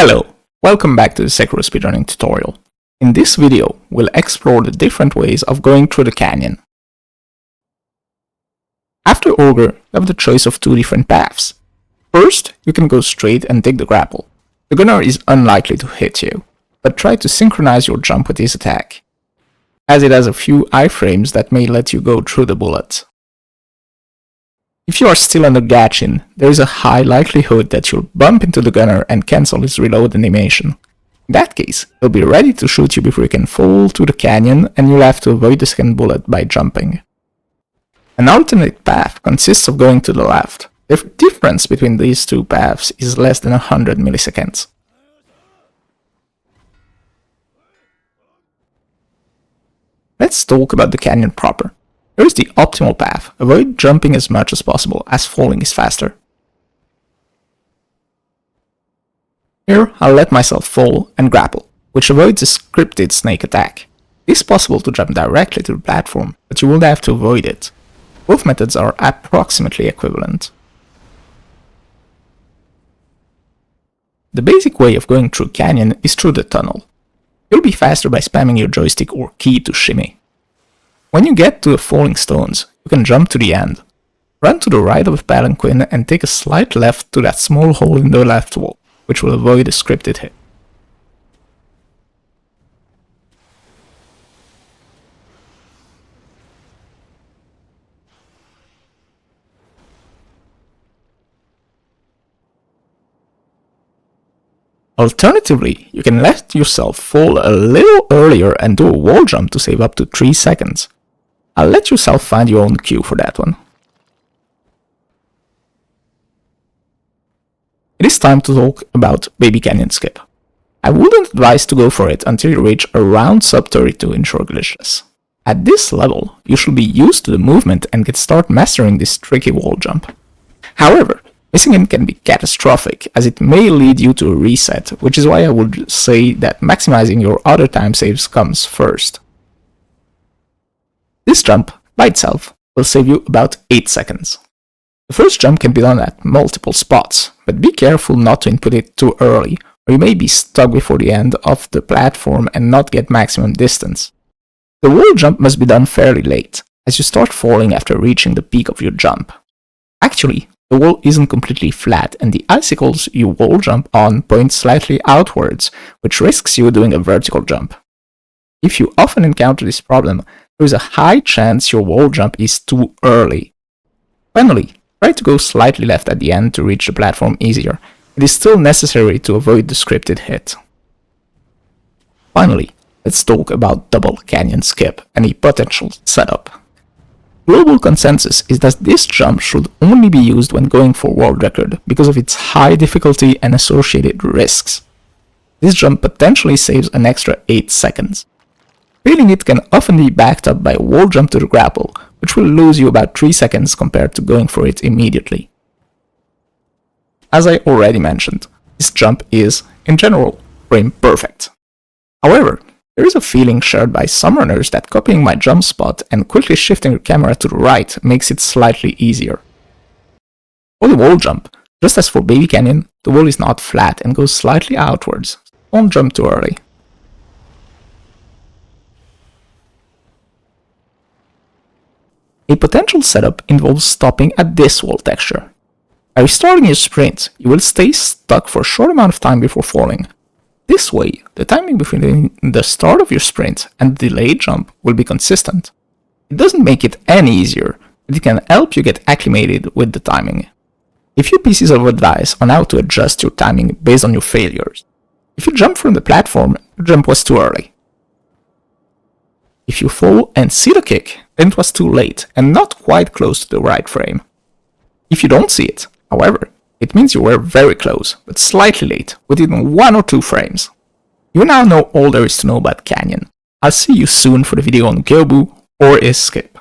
Hello, welcome back to the Sekiro speedrunning tutorial. In this video, we'll explore the different ways of going through the canyon. After Ogre, you have the choice of two different paths. First, you can go straight and take the grapple. The gunner is unlikely to hit you, but try to synchronize your jump with his attack, as it has a few iframes that may let you go through the bullet. If you are still under Gatchin, there is a high likelihood that you'll bump into the gunner and cancel his reload animation. In that case, he'll be ready to shoot you before you can fall to the canyon, and you'll have to avoid the second bullet by jumping. An alternate path consists of going to the left. The difference between these two paths is less than 100 milliseconds. Let's talk about the canyon proper. Here is the optimal path. Avoid jumping as much as possible, as falling is faster. Here, I'll let myself fall and grapple, which avoids a scripted snake attack. It is possible to jump directly to the platform, but you will have to avoid it. Both methods are approximately equivalent. The basic way of going through canyon is through the tunnel. You'll be faster by spamming your joystick or key to shimmy. When you get to the falling stones, you can jump to the end. Run to the right of the palanquin and take a slight left to that small hole in the left wall, which will avoid a scripted hit. Alternatively, you can let yourself fall a little earlier and do a wall jump to save up to 3 seconds. I'll let yourself find your own cue for that one. It is time to talk about Baby Canyon Skip. I wouldn't advise to go for it until you reach around sub 32 in short glitches. At this level, you should be used to the movement and can start mastering this tricky wall jump. However, missing it can be catastrophic, as it may lead you to a reset, which is why I would say that maximizing your other time saves comes first. This jump, by itself, will save you about 8 seconds. The first jump can be done at multiple spots, but be careful not to input it too early, or you may be stuck before the end of the platform and not get maximum distance. The wall jump must be done fairly late, as you start falling after reaching the peak of your jump. Actually, the wall isn't completely flat, and the icicles you wall jump on point slightly outwards, which risks you doing a vertical jump. If you often encounter this problem, there is a high chance your wall jump is too early. Finally, try to go slightly left at the end to reach the platform easier. It is still necessary to avoid the scripted hit. Finally, let's talk about Double Canyon Skip and a potential setup. Global consensus is that this jump should only be used when going for world record because of its high difficulty and associated risks. This jump potentially saves an extra 8 seconds. Failing it can often be backed up by a wall jump to the grapple, which will lose you about 3 seconds compared to going for it immediately. As I already mentioned, this jump is, in general, frame perfect. However, there is a feeling shared by some runners that copying my jump spot and quickly shifting your camera to the right makes it slightly easier. For the wall jump, just as for Baby Canyon, the wall is not flat and goes slightly outwards, so don't jump too early. A potential setup involves stopping at this wall texture. By restarting your sprint, you will stay stuck for a short amount of time before falling. This way, the timing between the start of your sprint and the delayed jump will be consistent. It doesn't make it any easier, but it can help you get acclimated with the timing. A few pieces of advice on how to adjust your timing based on your failures. If you jump from the platform, your jump was too early. If you fall and see the kick, then it was too late and not quite close to the right frame. If you don't see it, however, it means you were very close, but slightly late, within 1 or 2 frames. You now know all there is to know about Canyon. I'll see you soon for the video on Gyobu or Escape.